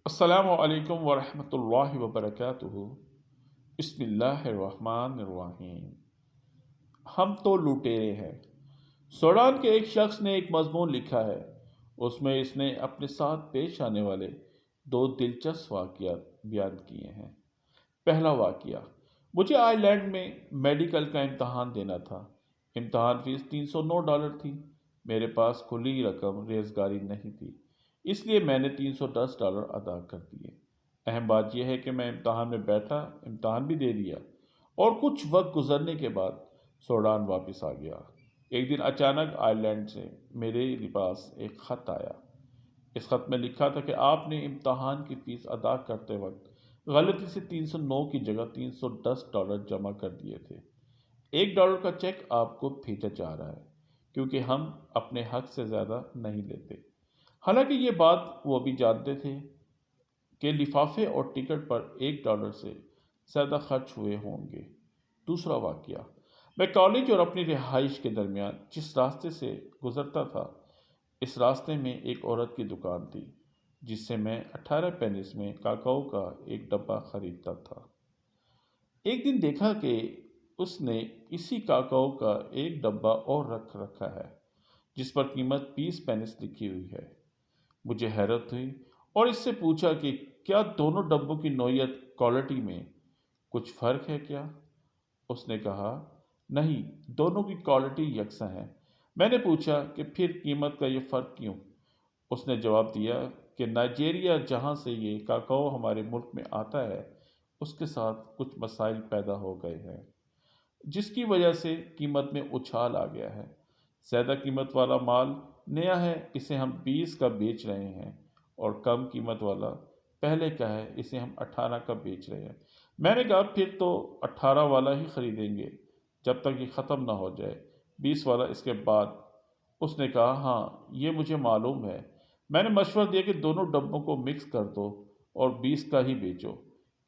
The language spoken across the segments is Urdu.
السلام علیکم ورحمۃ اللہ وبرکاتہ۔ بسم اللہ الرحمن الرحیم۔ ہم تو لٹیرے ہیں۔ سوڈان کے ایک شخص نے ایک مضمون لکھا ہے۔ اس میں اس نے اپنے ساتھ پیش آنے والے دو دلچسپ واقعات بیان کیے ہیں۔ پہلا واقعہ، مجھے آئرلینڈ میں میڈیکل کا امتحان دینا تھا۔ امتحان فیس $309 تھی۔ میرے پاس کھلی رقم ریزگاری نہیں تھی، اس لیے میں نے $310 ادا کر دیے۔ اہم بات یہ ہے کہ میں امتحان میں بیٹھا، امتحان بھی دے دیا اور کچھ وقت گزرنے کے بعد سوڈان واپس آ گیا۔ ایک دن اچانک آئرلینڈ سے میرے پاس ایک خط آیا۔ اس خط میں لکھا تھا کہ آپ نے امتحان کی فیس ادا کرتے وقت غلطی سے 309 کی جگہ $310 جمع کر دیے تھے۔ $1 کا چیک آپ کو بھیجا جا رہا ہے، کیونکہ ہم اپنے حق سے زیادہ نہیں لیتے۔ حالانکہ یہ بات وہ بھی جانتے تھے کہ لفافے اور ٹکٹ پر $1 سے زیادہ خرچ ہوئے ہوں گے۔ دوسرا واقعہ، میں کالج اور اپنی رہائش کے درمیان جس راستے سے گزرتا تھا، اس راستے میں ایک عورت کی دکان تھی جس سے میں 18 پینس میں کاکاؤ کا ایک ڈبہ خریدتا تھا۔ ایک دن دیکھا کہ اس نے اسی کاکاؤ کا ایک ڈبہ اور رکھ رکھا ہے جس پر قیمت 20 پینس لکھی ہوئی ہے۔ مجھے حیرت ہوئی اور اس سے پوچھا کہ کیا دونوں ڈبوں کی نوعیت، کوالٹی میں کچھ فرق ہے کیا؟ اس نے کہا نہیں، دونوں کی کوالٹی یکساں ہے۔ میں نے پوچھا کہ پھر قیمت کا یہ فرق کیوں؟ اس نے جواب دیا کہ نائجیریا، جہاں سے یہ کاکاؤ ہمارے ملک میں آتا ہے، اس کے ساتھ کچھ مسائل پیدا ہو گئے ہیں، جس کی وجہ سے قیمت میں اچھال آ گیا ہے۔ زیادہ قیمت والا مال نیا ہے، اسے ہم 20 کا بیچ رہے ہیں، اور کم قیمت والا پہلے کا ہے، اسے ہم 18 کا بیچ رہے ہیں۔ میں نے کہا پھر تو 18 والا ہی خریدیں گے جب تک یہ ختم نہ ہو جائے، 20 والا اس کے بعد۔ اس نے کہا ہاں، یہ مجھے معلوم ہے۔ میں نے مشورہ دیا کہ دونوں ڈبوں کو مکس کر دو اور 20 کا ہی بیچو،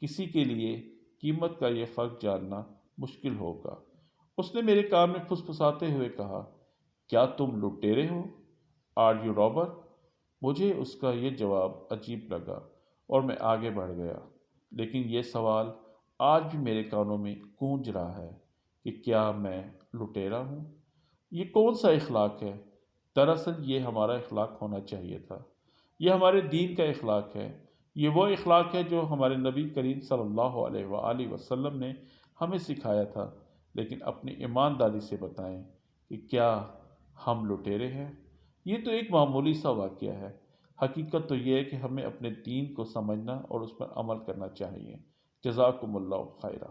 کسی کے لیے قیمت کا یہ فرق جاننا مشکل ہوگا۔ اس نے میرے کان میں پھسپھساتے ہوئے کہا، کیا تم لٹیرے ہو؟ Are you رابر؟ مجھے اس کا یہ جواب عجیب لگا اور میں آگے بڑھ گیا، لیکن یہ سوال آج بھی میرے کانوں میں گونج رہا ہے کہ کیا میں لٹیرا ہوں؟ یہ کون سا اخلاق ہے؟ دراصل یہ ہمارا اخلاق ہونا چاہیے تھا۔ یہ ہمارے دین کا اخلاق ہے۔ یہ وہ اخلاق ہے جو ہمارے نبی کریم صلی اللہ علیہ وآلہ وسلم نے ہمیں سکھایا تھا۔ لیکن اپنی ایمانداری سے بتائیں کہ کیا ہم لٹیرے ہیں؟ یہ تو ایک معمولی سا واقعہ ہے۔ حقیقت تو یہ ہے کہ ہمیں اپنے دین کو سمجھنا اور اس پر عمل کرنا چاہیے۔ جزاکم اللہ خیرہ۔